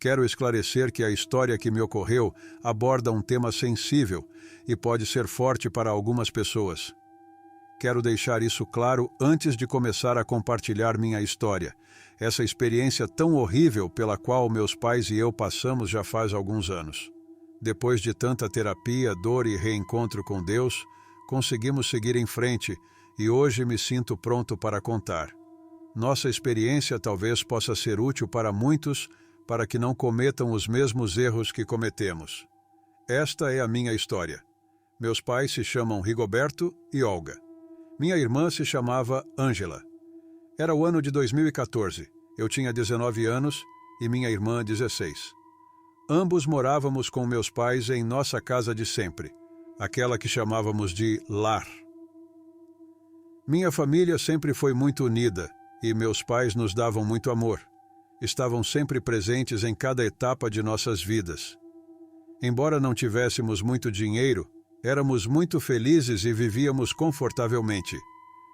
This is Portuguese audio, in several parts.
Quero esclarecer que a história que me ocorreu aborda um tema sensível e pode ser forte para algumas pessoas. Quero deixar isso claro antes de começar a compartilhar minha história. Essa experiência tão horrível pela qual meus pais e eu passamos já faz alguns anos. Depois de tanta terapia, dor e reencontro com Deus, conseguimos seguir em frente e hoje me sinto pronto para contar. Nossa experiência talvez possa ser útil para muitos, para que não cometam os mesmos erros que cometemos. Esta é a minha história. Meus pais se chamam Rigoberto e Olga. Minha irmã se chamava Ângela. Era o ano de 2014. Eu tinha 19 anos e minha irmã 16. Ambos morávamos com meus pais em nossa casa de sempre, aquela que chamávamos de lar. Minha família sempre foi muito unida e meus pais nos davam muito amor. Estavam sempre presentes em cada etapa de nossas vidas. Embora não tivéssemos muito dinheiro, éramos muito felizes e vivíamos confortavelmente.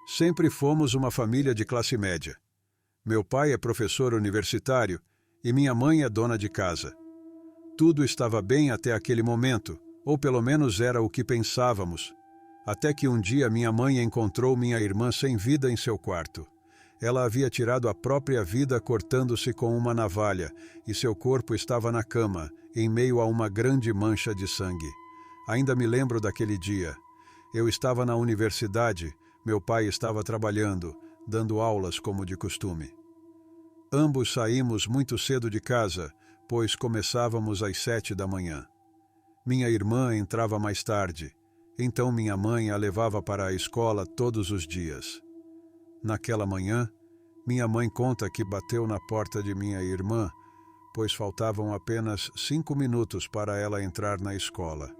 Sempre fomos uma família de classe média. Meu pai é professor universitário e minha mãe é dona de casa. Tudo estava bem até aquele momento, ou pelo menos era o que pensávamos, até que um dia minha mãe encontrou minha irmã sem vida em seu quarto. Ela havia tirado a própria vida cortando-se com uma navalha e seu corpo estava na cama, em meio a uma grande mancha de sangue. Ainda me lembro daquele dia. Eu estava na universidade, meu pai estava trabalhando, dando aulas como de costume. Ambos saímos muito cedo de casa, pois começávamos às 7 da manhã. Minha irmã entrava mais tarde, então minha mãe a levava para a escola todos os dias. Naquela manhã, minha mãe conta que bateu na porta de minha irmã, pois faltavam apenas 5 minutos para ela entrar na escola.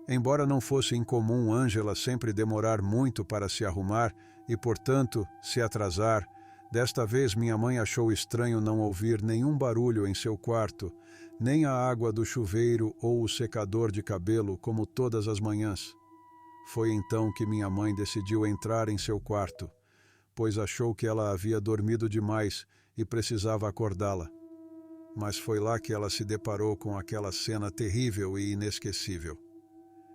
Embora não fosse incomum Ângela sempre demorar muito para se arrumar e, portanto, se atrasar, desta vez minha mãe achou estranho não ouvir nenhum barulho em seu quarto, nem a água do chuveiro ou o secador de cabelo como todas as manhãs. Foi então que minha mãe decidiu entrar em seu quarto, pois achou que ela havia dormido demais e precisava acordá-la. Mas foi lá que ela se deparou com aquela cena terrível e inesquecível.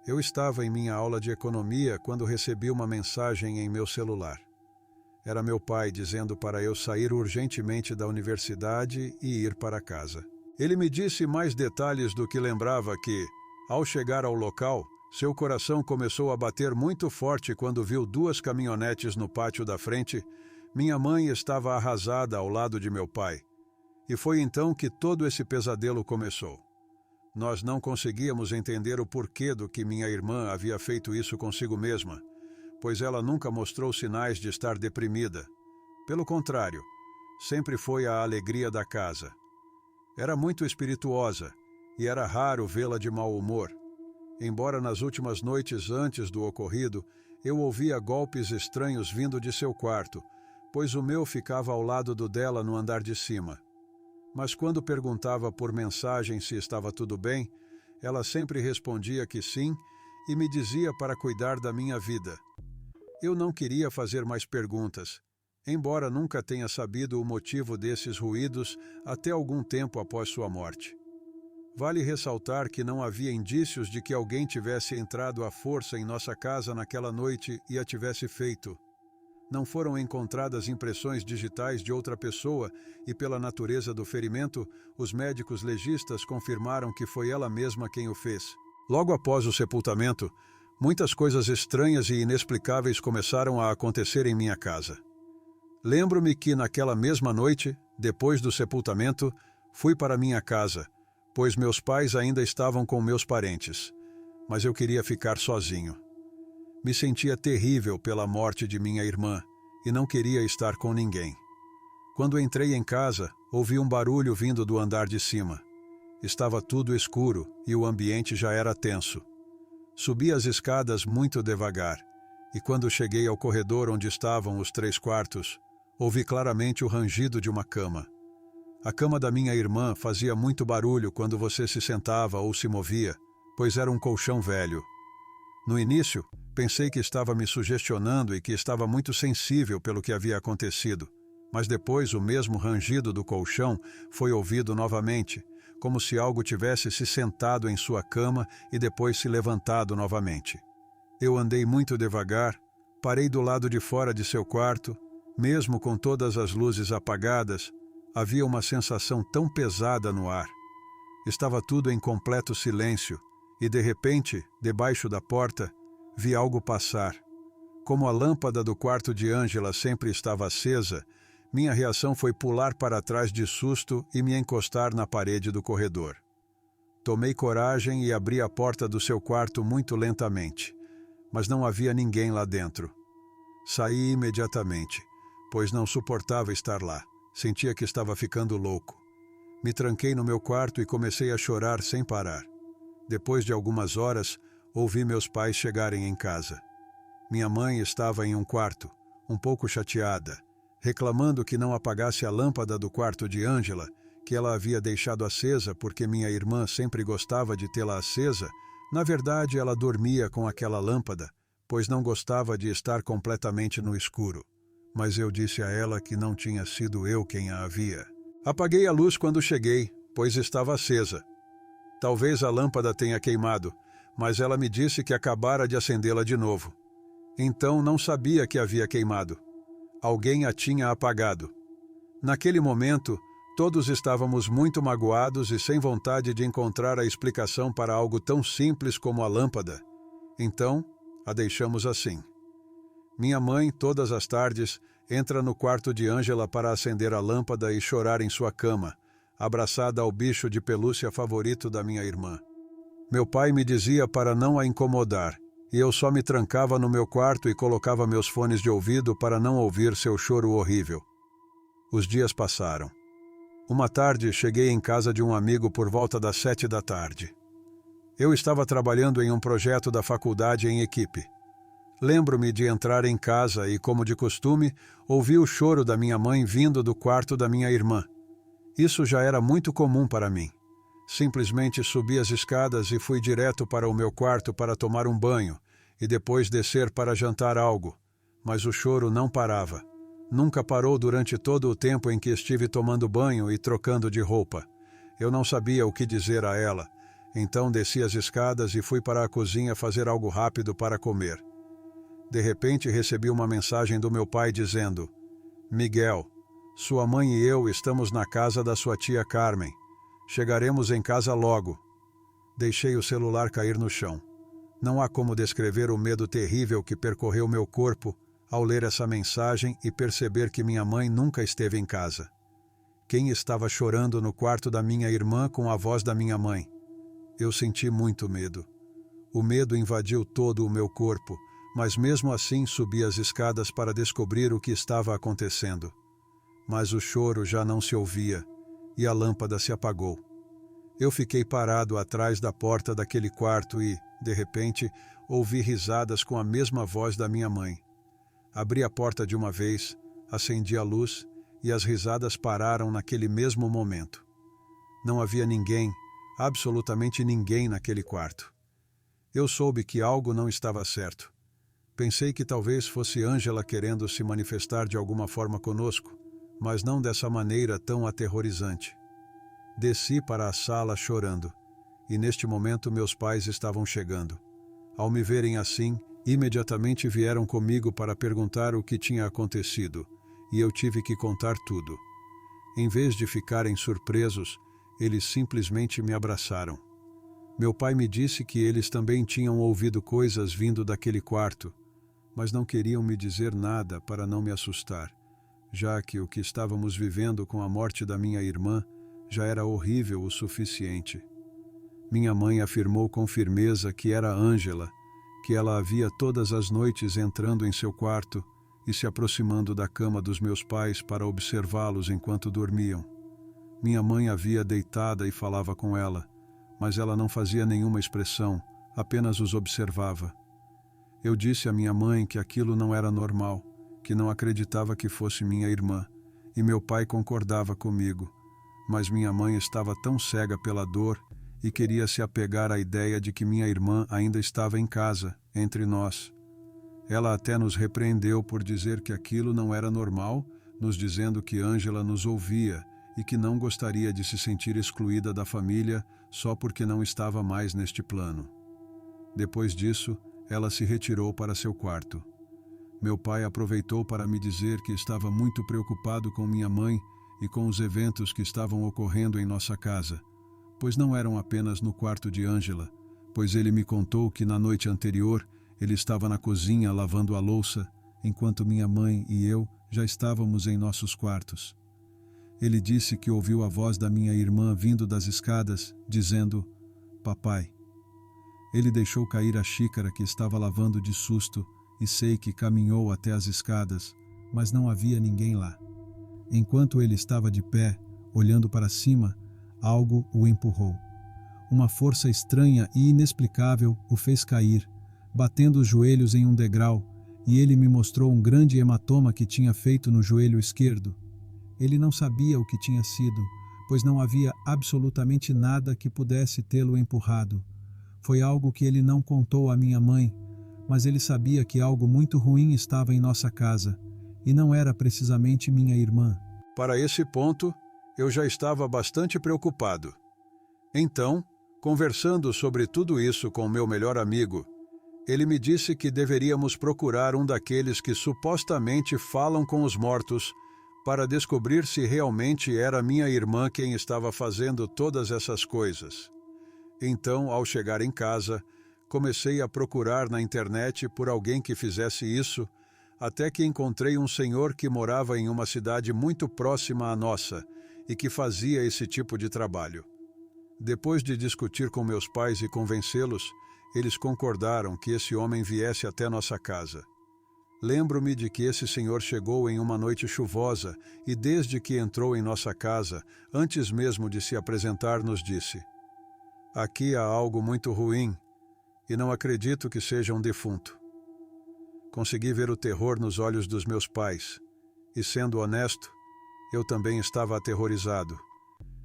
Eu estava em minha aula de economia quando recebi uma mensagem em meu celular. Era meu pai dizendo para eu sair urgentemente da universidade e ir para casa. Ele me disse mais detalhes do que lembrava que, ao chegar ao local, seu coração começou a bater muito forte quando viu 2 caminhonetes no pátio da frente. Minha mãe estava arrasada ao lado de meu pai. E foi então que todo esse pesadelo começou. Nós não conseguíamos entender o porquê do que minha irmã havia feito isso consigo mesma, pois ela nunca mostrou sinais de estar deprimida. Pelo contrário, sempre foi a alegria da casa. Era muito espirituosa e era raro vê-la de mau humor. Embora nas últimas noites antes do ocorrido, eu ouvia golpes estranhos vindo de seu quarto, pois o meu ficava ao lado do dela no andar de cima. Mas quando perguntava por mensagem se estava tudo bem, ela sempre respondia que sim e me dizia para cuidar da minha vida. Eu não queria fazer mais perguntas, embora nunca tenha sabido o motivo desses ruídos até algum tempo após sua morte. Vale ressaltar que não havia indícios de que alguém tivesse entrado à força em nossa casa naquela noite e a tivesse feito. Não foram encontradas impressões digitais de outra pessoa e, pela natureza do ferimento, os médicos legistas confirmaram que foi ela mesma quem o fez. Logo após o sepultamento, muitas coisas estranhas e inexplicáveis começaram a acontecer em minha casa. Lembro-me que naquela mesma noite, depois do sepultamento, fui para minha casa, pois meus pais ainda estavam com meus parentes, mas eu queria ficar sozinho. Me sentia terrível pela morte de minha irmã e não queria estar com ninguém. Quando entrei em casa, ouvi um barulho vindo do andar de cima. Estava tudo escuro e o ambiente já era tenso. Subi as escadas muito devagar e quando cheguei ao corredor onde estavam os 3 quartos, ouvi claramente o rangido de uma cama. A cama da minha irmã fazia muito barulho quando você se sentava ou se movia, pois era um colchão velho. No início, pensei que estava me sugestionando e que estava muito sensível pelo que havia acontecido, mas depois o mesmo rangido do colchão foi ouvido novamente, como se algo tivesse se sentado em sua cama e depois se levantado novamente. Eu andei muito devagar, parei do lado de fora de seu quarto. Mesmo com todas as luzes apagadas, havia uma sensação tão pesada no ar. Estava tudo em completo silêncio e, de repente, debaixo da porta, vi algo passar. Como a lâmpada do quarto de Ângela sempre estava acesa, minha reação foi pular para trás de susto e me encostar na parede do corredor. Tomei coragem e abri a porta do seu quarto muito lentamente, mas não havia ninguém lá dentro. Saí imediatamente, pois não suportava estar lá. Sentia que estava ficando louco. Me tranquei no meu quarto e comecei a chorar sem parar. Depois de algumas horas, ouvi meus pais chegarem em casa. Minha mãe estava em um quarto, um pouco chateada, reclamando que não apagasse a lâmpada do quarto de Ângela, que ela havia deixado acesa porque minha irmã sempre gostava de tê-la acesa. Na verdade, ela dormia com aquela lâmpada, pois não gostava de estar completamente no escuro. Mas eu disse a ela que não tinha sido eu quem a havia. Apaguei a luz quando cheguei, pois estava acesa. Talvez a lâmpada tenha queimado, mas ela me disse que acabara de acendê-la de novo. Então não sabia que havia queimado. Alguém a tinha apagado. Naquele momento, todos estávamos muito magoados e sem vontade de encontrar a explicação para algo tão simples como a lâmpada. Então, a deixamos assim. Minha mãe, todas as tardes, entra no quarto de Ângela para acender a lâmpada e chorar em sua cama, abraçada ao bicho de pelúcia favorito da minha irmã. Meu pai me dizia para não a incomodar, e eu só me trancava no meu quarto e colocava meus fones de ouvido para não ouvir seu choro horrível. Os dias passaram. Uma tarde, cheguei em casa de um amigo por volta das 7 da tarde. Eu estava trabalhando em um projeto da faculdade em equipe. Lembro-me de entrar em casa e, como de costume, ouvi o choro da minha mãe vindo do quarto da minha irmã. Isso já era muito comum para mim. Simplesmente subi as escadas e fui direto para o meu quarto para tomar um banho e depois descer para jantar algo. Mas o choro não parava. Nunca parou durante todo o tempo em que estive tomando banho e trocando de roupa. Eu não sabia o que dizer a ela. Então desci as escadas e fui para a cozinha fazer algo rápido para comer. De repente recebi uma mensagem do meu pai dizendo: Miguel, sua mãe e eu estamos na casa da sua tia Carmen. Chegaremos em casa logo. Deixei o celular cair no chão. Não há como descrever o medo terrível que percorreu meu corpo ao ler essa mensagem e perceber que minha mãe nunca esteve em casa. Quem estava chorando no quarto da minha irmã com a voz da minha mãe? Eu senti muito medo. O medo invadiu todo o meu corpo, mas mesmo assim subi as escadas para descobrir o que estava acontecendo. Mas o choro já não se ouvia e a lâmpada se apagou. Eu fiquei parado atrás da porta daquele quarto e, de repente, ouvi risadas com a mesma voz da minha mãe. Abri a porta de uma vez, acendi a luz e as risadas pararam naquele mesmo momento. Não havia ninguém, absolutamente ninguém naquele quarto. Eu soube que algo não estava certo. Pensei que talvez fosse Ângela querendo se manifestar de alguma forma conosco, mas não dessa maneira tão aterrorizante. Desci para a sala chorando, e neste momento meus pais estavam chegando. Ao me verem assim, imediatamente vieram comigo para perguntar o que tinha acontecido, e eu tive que contar tudo. Em vez de ficarem surpresos, eles simplesmente me abraçaram. Meu pai me disse que eles também tinham ouvido coisas vindo daquele quarto, mas não queriam me dizer nada para não me assustar, já que o que estávamos vivendo com a morte da minha irmã já era horrível o suficiente. Minha mãe afirmou com firmeza que era Ângela, que ela havia todas as noites entrando em seu quarto e se aproximando da cama dos meus pais para observá-los enquanto dormiam. Minha mãe havia deitada e falava com ela, mas ela não fazia nenhuma expressão, apenas os observava. Eu disse à minha mãe que aquilo não era normal, que não acreditava que fosse minha irmã, e meu pai concordava comigo, mas minha mãe estava tão cega pela dor e queria se apegar à ideia de que minha irmã ainda estava em casa, entre nós. Ela até nos repreendeu por dizer que aquilo não era normal, nos dizendo que Ângela nos ouvia e que não gostaria de se sentir excluída da família só porque não estava mais neste plano. Depois disso, ela se retirou para seu quarto. Meu pai aproveitou para me dizer que estava muito preocupado com minha mãe e com os eventos que estavam ocorrendo em nossa casa, pois não eram apenas no quarto de Ângela, pois ele me contou que na noite anterior ele estava na cozinha lavando a louça, enquanto minha mãe e eu já estávamos em nossos quartos. Ele disse que ouviu a voz da minha irmã vindo das escadas, dizendo: "Papai." Ele deixou cair a xícara que estava lavando de susto e sei que caminhou até as escadas, mas não havia ninguém lá. Enquanto ele estava de pé, olhando para cima, algo o empurrou. Uma força estranha e inexplicável o fez cair, batendo os joelhos em um degrau, e ele me mostrou um grande hematoma que tinha feito no joelho esquerdo. Ele não sabia o que tinha sido, pois não havia absolutamente nada que pudesse tê-lo empurrado. Foi algo que ele não contou à minha mãe, mas ele sabia que algo muito ruim estava em nossa casa, e não era precisamente minha irmã. Para esse ponto, eu já estava bastante preocupado. Então, conversando sobre tudo isso com meu melhor amigo, ele me disse que deveríamos procurar um daqueles que supostamente falam com os mortos para descobrir se realmente era minha irmã quem estava fazendo todas essas coisas. Então, ao chegar em casa, comecei a procurar na internet por alguém que fizesse isso, até que encontrei um senhor que morava em uma cidade muito próxima à nossa e que fazia esse tipo de trabalho. Depois de discutir com meus pais e convencê-los, eles concordaram que esse homem viesse até nossa casa. Lembro-me de que esse senhor chegou em uma noite chuvosa e desde que entrou em nossa casa, antes mesmo de se apresentar, nos disse: "Aqui há algo muito ruim e não acredito que seja um defunto." Consegui ver o terror nos olhos dos meus pais e, sendo honesto, eu também estava aterrorizado,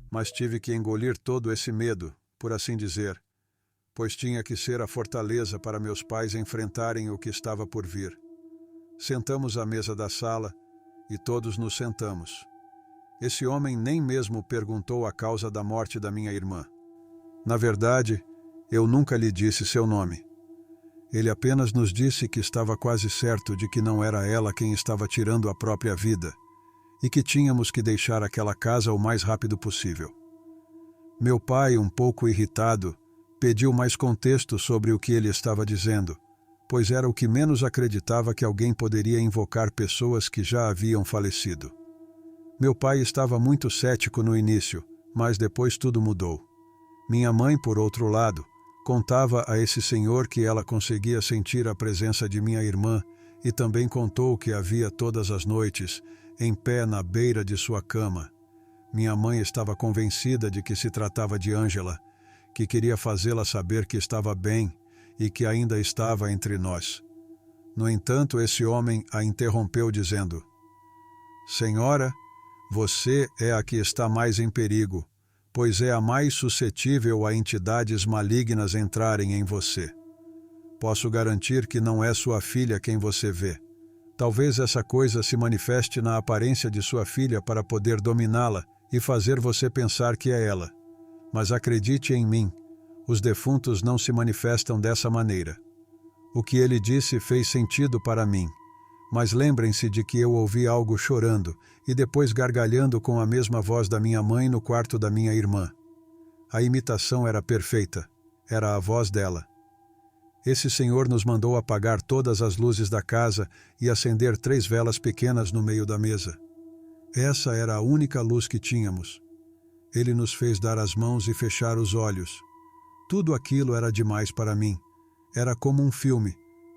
mas tive que engolir todo esse medo, por assim dizer, pois tinha que ser a fortaleza para meus pais enfrentarem o que estava por vir. Sentamos à mesa da sala e todos nos sentamos. Esse homem nem mesmo perguntou a causa da morte da minha irmã. Na verdade, eu nunca lhe disse seu nome. Ele apenas nos disse que estava quase certo de que não era ela quem estava tirando a própria vida e que tínhamos que deixar aquela casa o mais rápido possível. Meu pai, um pouco irritado, pediu mais contexto sobre o que ele estava dizendo, pois era o que menos acreditava que alguém poderia invocar pessoas que já haviam falecido. Meu pai estava muito cético no início, mas depois tudo mudou. Minha mãe, por outro lado, contava a esse senhor que ela conseguia sentir a presença de minha irmã e também contou que havia todas as noites, em pé na beira de sua cama. Minha mãe estava convencida de que se tratava de Ângela, que queria fazê-la saber que estava bem e que ainda estava entre nós. No entanto, esse homem a interrompeu dizendo: "Senhora, você é a que está mais em perigo, pois é a mais suscetível a entidades malignas entrarem em você. Posso garantir que não é sua filha quem você vê. Talvez essa coisa se manifeste na aparência de sua filha para poder dominá-la e fazer você pensar que é ela. Mas acredite em mim, os defuntos não se manifestam dessa maneira." O que ele disse fez sentido para mim, mas lembrem-se de que eu ouvi algo chorando e depois gargalhando com a mesma voz da minha mãe no quarto da minha irmã. A imitação era perfeita, era a voz dela. Esse senhor nos mandou apagar todas as luzes da casa e acender 3 velas pequenas no meio da mesa. Essa era a única luz que tínhamos. Ele nos fez dar as mãos e fechar os olhos. Tudo aquilo era demais para mim. Era como um filme,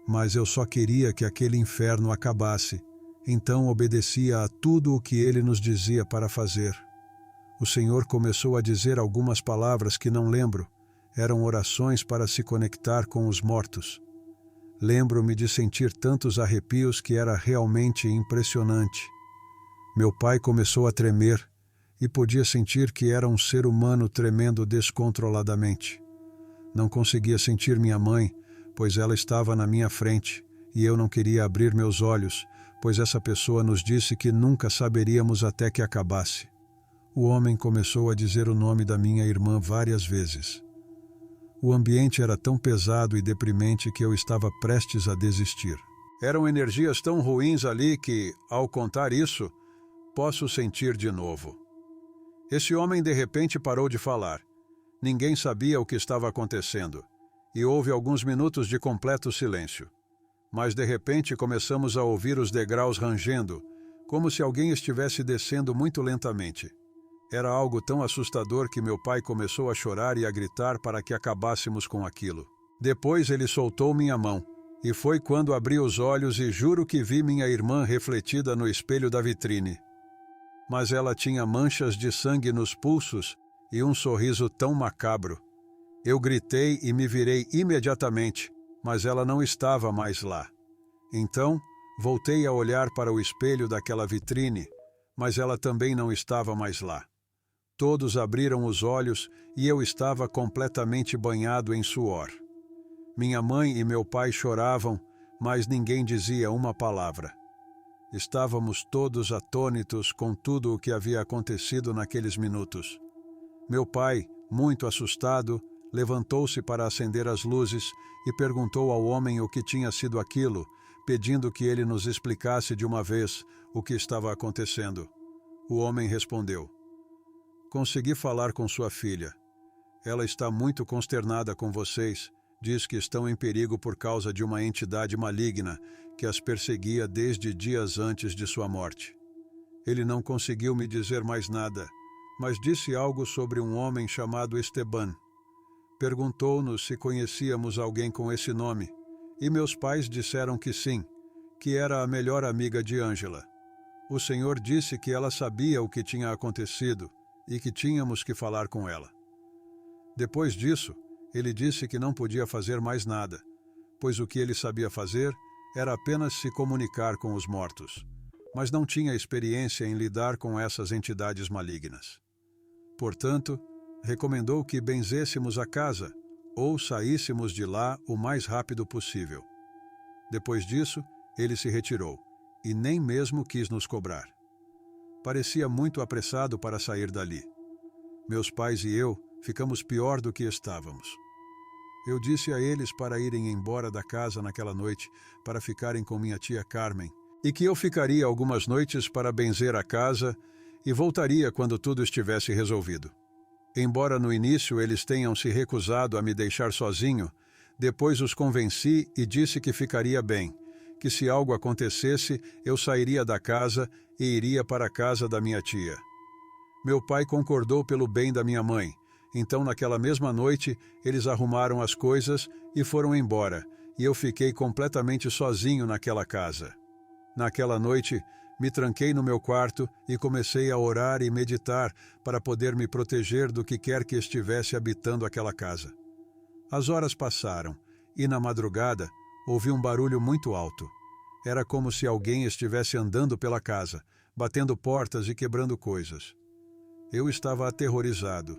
mas eu só queria que aquele inferno acabasse. Então obedecia a tudo o que ele nos dizia para fazer. O Senhor começou a dizer algumas palavras que não lembro. Eram orações para se conectar com os mortos. Lembro-me de sentir tantos arrepios que era realmente impressionante. Meu pai começou a tremer e podia sentir que era um ser humano tremendo descontroladamente. Não conseguia sentir minha mãe, pois ela estava na minha frente, e eu não queria abrir meus olhos, pois essa pessoa nos disse que nunca saberíamos até que acabasse. O homem começou a dizer o nome da minha irmã várias vezes. O ambiente era tão pesado e deprimente que eu estava prestes a desistir. Eram energias tão ruins ali que, ao contar isso, posso sentir de novo. Esse homem de repente parou de falar. Ninguém sabia o que estava acontecendo, e houve alguns minutos de completo silêncio. Mas de repente começamos a ouvir os degraus rangendo, como se alguém estivesse descendo muito lentamente. Era algo tão assustador que meu pai começou a chorar e a gritar para que acabássemos com aquilo. Depois ele soltou minha mão, e foi quando abri os olhos e juro que vi minha irmã refletida no espelho da vitrine. Mas ela tinha manchas de sangue nos pulsos e um sorriso tão macabro. Eu gritei e me virei imediatamente, mas ela não estava mais lá. Então, voltei a olhar para o espelho daquela vitrine, mas ela também não estava mais lá. Todos abriram os olhos e eu estava completamente banhado em suor. Minha mãe e meu pai choravam, mas ninguém dizia uma palavra. Estávamos todos atônitos com tudo o que havia acontecido naqueles minutos. Meu pai, muito assustado, levantou-se para acender as luzes e perguntou ao homem o que tinha sido aquilo, pedindo que ele nos explicasse de uma vez o que estava acontecendo. O homem respondeu: "Consegui falar com sua filha. Ela está muito consternada com vocês. Diz que estão em perigo por causa de uma entidade maligna que as perseguia desde dias antes de sua morte." Ele não conseguiu me dizer mais nada, mas disse algo sobre um homem chamado Esteban. Perguntou-nos se conhecíamos alguém com esse nome, e meus pais disseram que sim, que era a melhor amiga de Ângela. O senhor disse que ela sabia o que tinha acontecido e que tínhamos que falar com ela. Depois disso, ele disse que não podia fazer mais nada, pois o que ele sabia fazer era apenas se comunicar com os mortos, mas não tinha experiência em lidar com essas entidades malignas. Portanto, recomendou que benzêssemos a casa ou saíssemos de lá o mais rápido possível. Depois disso, ele se retirou e nem mesmo quis nos cobrar. Parecia muito apressado para sair dali. Meus pais e eu ficamos pior do que estávamos. Eu disse a eles para irem embora da casa naquela noite, para ficarem com minha tia Carmen, e que eu ficaria algumas noites para benzer a casa e voltaria quando tudo estivesse resolvido. Embora no início eles tenham se recusado a me deixar sozinho, depois os convenci e disse que ficaria bem, que se algo acontecesse, eu sairia da casa e iria para a casa da minha tia. Meu pai concordou pelo bem da minha mãe, então naquela mesma noite eles arrumaram as coisas e foram embora, e eu fiquei completamente sozinho naquela casa. Naquela noite, me tranquei no meu quarto e comecei a orar e meditar para poder me proteger do que quer que estivesse habitando aquela casa. As horas passaram e, na madrugada, ouvi um barulho muito alto. Era como se alguém estivesse andando pela casa, batendo portas e quebrando coisas. Eu estava aterrorizado,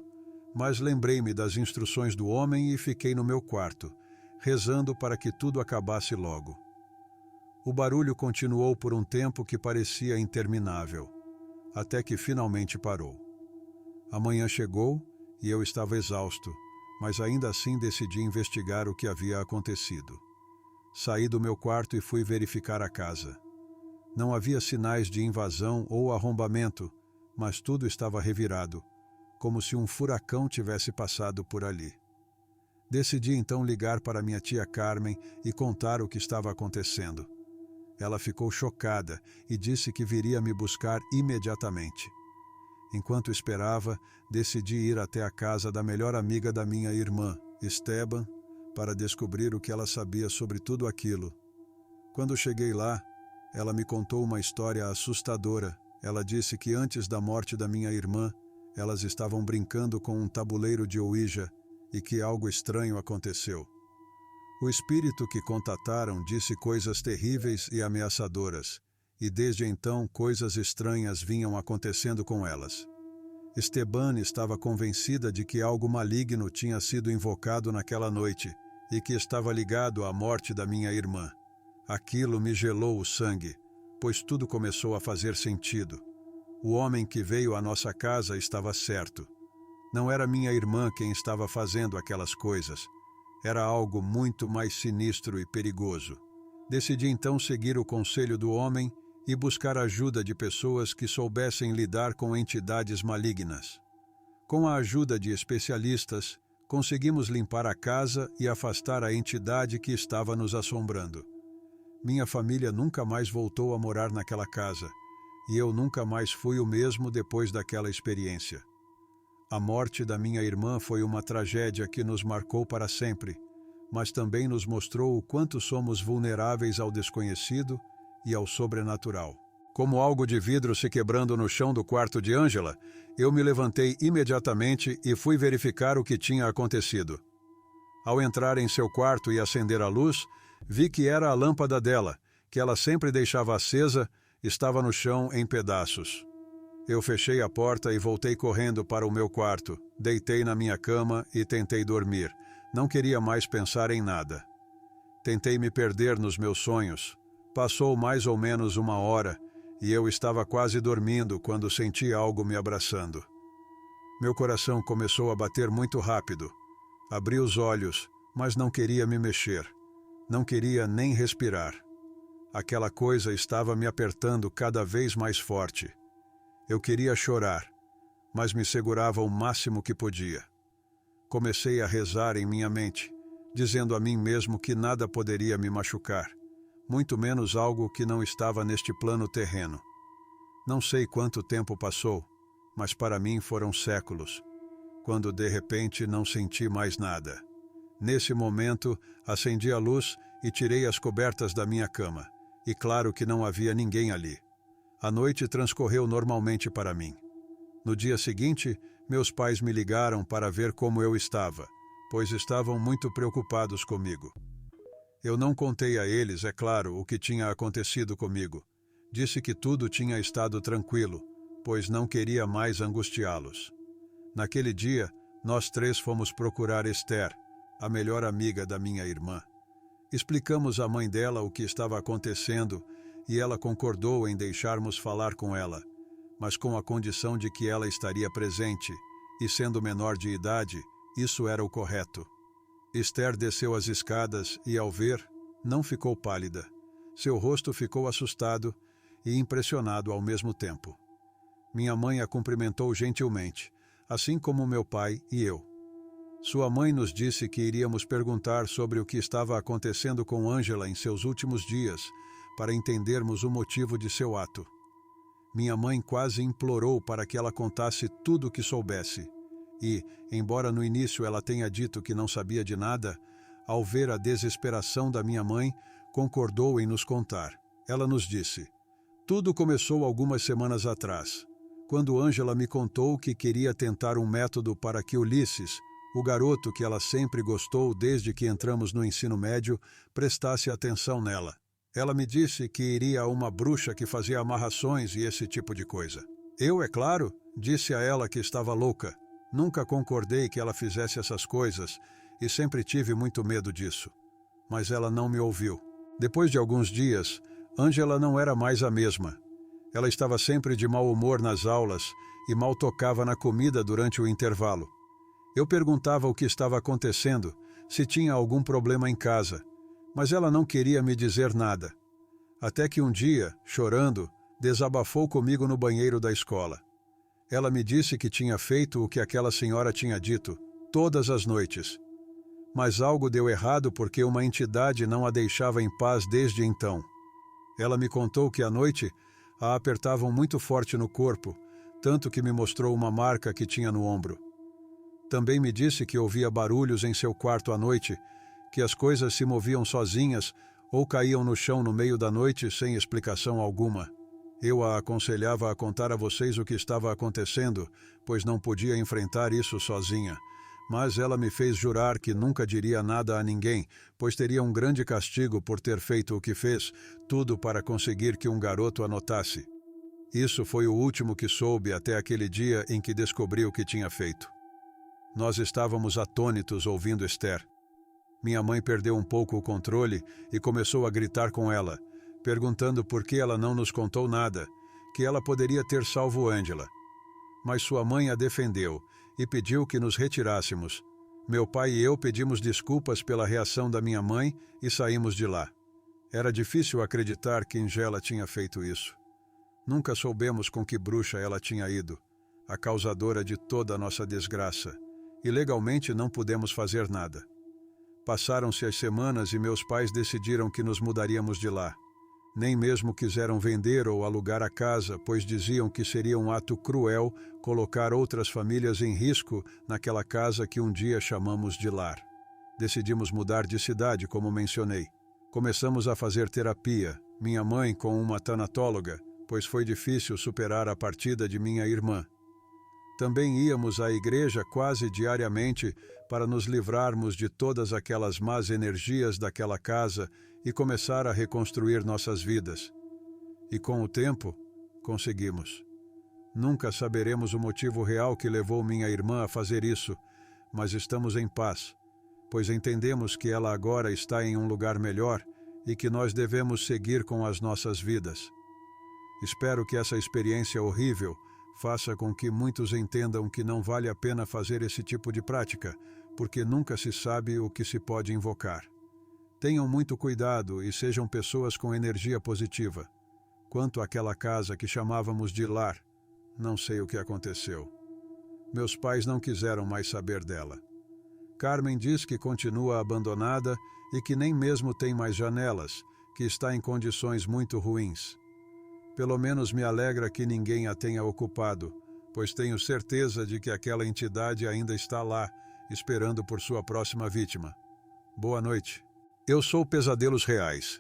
mas lembrei-me das instruções do homem e fiquei no meu quarto, rezando para que tudo acabasse logo. O barulho continuou por um tempo que parecia interminável, até que finalmente parou. A manhã chegou e eu estava exausto, mas ainda assim decidi investigar o que havia acontecido. Saí do meu quarto e fui verificar a casa. Não havia sinais de invasão ou arrombamento, mas tudo estava revirado, como se um furacão tivesse passado por ali. Decidi então ligar para minha tia Carmen e contar o que estava acontecendo. Ela ficou chocada e disse que viria me buscar imediatamente. Enquanto esperava, decidi ir até a casa da melhor amiga da minha irmã, Esteban, para descobrir o que ela sabia sobre tudo aquilo. Quando cheguei lá, ela me contou uma história assustadora. Ela disse que antes da morte da minha irmã, elas estavam brincando com um tabuleiro de Ouija e que algo estranho aconteceu. O espírito que contataram disse coisas terríveis e ameaçadoras, e desde então coisas estranhas vinham acontecendo com elas. Esteban estava convencida de que algo maligno tinha sido invocado naquela noite e que estava ligado à morte da minha irmã. Aquilo me gelou o sangue, pois tudo começou a fazer sentido. O homem que veio à nossa casa estava certo. Não era minha irmã quem estava fazendo aquelas coisas. Era algo muito mais sinistro e perigoso. Decidi então seguir o conselho do homem e buscar ajuda de pessoas que soubessem lidar com entidades malignas. Com a ajuda de especialistas, conseguimos limpar a casa e afastar a entidade que estava nos assombrando. Minha família nunca mais voltou a morar naquela casa, e eu nunca mais fui o mesmo depois daquela experiência. A morte da minha irmã foi uma tragédia que nos marcou para sempre, mas também nos mostrou o quanto somos vulneráveis ao desconhecido e ao sobrenatural. Como algo de vidro se quebrando no chão do quarto de Ângela, eu me levantei imediatamente e fui verificar o que tinha acontecido. Ao entrar em seu quarto e acender a luz, vi que era a lâmpada dela, que ela sempre deixava acesa, estava no chão em pedaços. Eu fechei a porta e voltei correndo para o meu quarto, deitei na minha cama e tentei dormir. Não queria mais pensar em nada. Tentei me perder nos meus sonhos. Passou mais ou menos 1 hora e eu estava quase dormindo quando senti algo me abraçando. Meu coração começou a bater muito rápido. Abri os olhos, mas não queria me mexer. Não queria nem respirar. Aquela coisa estava me apertando cada vez mais forte. Eu queria chorar, mas me segurava o máximo que podia. Comecei a rezar em minha mente, dizendo a mim mesmo que nada poderia me machucar, muito menos algo que não estava neste plano terreno. Não sei quanto tempo passou, mas para mim foram séculos, quando de repente não senti mais nada. Nesse momento, acendi a luz e tirei as cobertas da minha cama, e claro que não havia ninguém ali. A noite transcorreu normalmente para mim. No dia seguinte, meus pais me ligaram para ver como eu estava, pois estavam muito preocupados comigo. Eu não contei a eles, é claro, o que tinha acontecido comigo. Disse que tudo tinha estado tranquilo, pois não queria mais angustiá-los. Naquele dia, nós 3 fomos procurar Esther, a melhor amiga da minha irmã. Explicamos à mãe dela o que estava acontecendo e ela concordou em deixarmos falar com ela, mas com a condição de que ela estaria presente, e sendo menor de idade, isso era o correto. Esther desceu as escadas e, ao ver, não ficou pálida. Seu rosto ficou assustado e impressionado ao mesmo tempo. Minha mãe a cumprimentou gentilmente, assim como meu pai e eu. Sua mãe nos disse que iríamos perguntar sobre o que estava acontecendo com Ângela em seus últimos dias, para entendermos o motivo de seu ato. Minha mãe quase implorou para que ela contasse tudo o que soubesse, e, embora no início ela tenha dito que não sabia de nada, ao ver a desesperação da minha mãe, concordou em nos contar. Ela nos disse: "Tudo começou algumas semanas atrás, quando Ângela me contou que queria tentar um método para que Ulisses, o garoto que ela sempre gostou desde que entramos no ensino médio, prestasse atenção nela. Ela me disse que iria a uma bruxa que fazia amarrações e esse tipo de coisa. Eu, é claro, disse a ela que estava louca. Nunca concordei que ela fizesse essas coisas e sempre tive muito medo disso. Mas ela não me ouviu. Depois de alguns dias, Ângela não era mais a mesma. Ela estava sempre de mau humor nas aulas e mal tocava na comida durante o intervalo. Eu perguntava o que estava acontecendo, se tinha algum problema em casa, mas ela não queria me dizer nada. Até que um dia, chorando, desabafou comigo no banheiro da escola. Ela me disse que tinha feito o que aquela senhora tinha dito, todas as noites. Mas algo deu errado porque uma entidade não a deixava em paz desde então. Ela me contou que à noite a apertavam muito forte no corpo, tanto que me mostrou uma marca que tinha no ombro. Também me disse que ouvia barulhos em seu quarto à noite, que as coisas se moviam sozinhas ou caíam no chão no meio da noite sem explicação alguma. Eu a aconselhava a contar a vocês o que estava acontecendo, pois não podia enfrentar isso sozinha. Mas ela me fez jurar que nunca diria nada a ninguém, pois teria um grande castigo por ter feito o que fez, tudo para conseguir que um garoto a notasse. Isso foi o último que soube até aquele dia em que descobri o que tinha feito. Nós estávamos atônitos ouvindo Esther. Minha mãe perdeu um pouco o controle e começou a gritar com ela, perguntando por que ela não nos contou nada, que ela poderia ter salvo Angela. Mas sua mãe a defendeu e pediu que nos retirássemos. Meu pai e eu pedimos desculpas pela reação da minha mãe e saímos de lá. Era difícil acreditar que Angela tinha feito isso. Nunca soubemos com que bruxa ela tinha ido, a causadora de toda a nossa desgraça, e legalmente não pudemos fazer nada. Passaram-se as semanas e meus pais decidiram que nos mudaríamos de lá. Nem mesmo quiseram vender ou alugar a casa, pois diziam que seria um ato cruel colocar outras famílias em risco naquela casa que um dia chamamos de lar. Decidimos mudar de cidade, como mencionei. Começamos a fazer terapia, minha mãe com uma tanatóloga, pois foi difícil superar a partida de minha irmã. Também íamos à igreja quase diariamente para nos livrarmos de todas aquelas más energias daquela casa e começar a reconstruir nossas vidas. E com o tempo, conseguimos. Nunca saberemos o motivo real que levou minha irmã a fazer isso, mas estamos em paz, pois entendemos que ela agora está em um lugar melhor e que nós devemos seguir com as nossas vidas. Espero que essa experiência horrível faça com que muitos entendam que não vale a pena fazer esse tipo de prática, porque nunca se sabe o que se pode invocar. Tenham muito cuidado e sejam pessoas com energia positiva. Quanto àquela casa que chamávamos de lar, não sei o que aconteceu. Meus pais não quiseram mais saber dela. Carmen diz que continua abandonada e que nem mesmo tem mais janelas, que está em condições muito ruins. Pelo menos me alegra que ninguém a tenha ocupado, pois tenho certeza de que aquela entidade ainda está lá, esperando por sua próxima vítima. Boa noite. Eu sou Pesadelos Reais.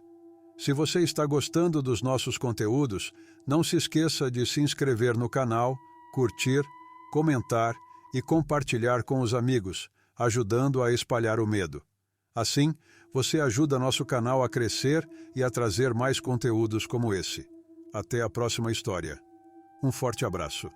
Se você está gostando dos nossos conteúdos, não se esqueça de se inscrever no canal, curtir, comentar e compartilhar com os amigos, ajudando a espalhar o medo. Assim, você ajuda nosso canal a crescer e a trazer mais conteúdos como esse. Até a próxima história. Um forte abraço.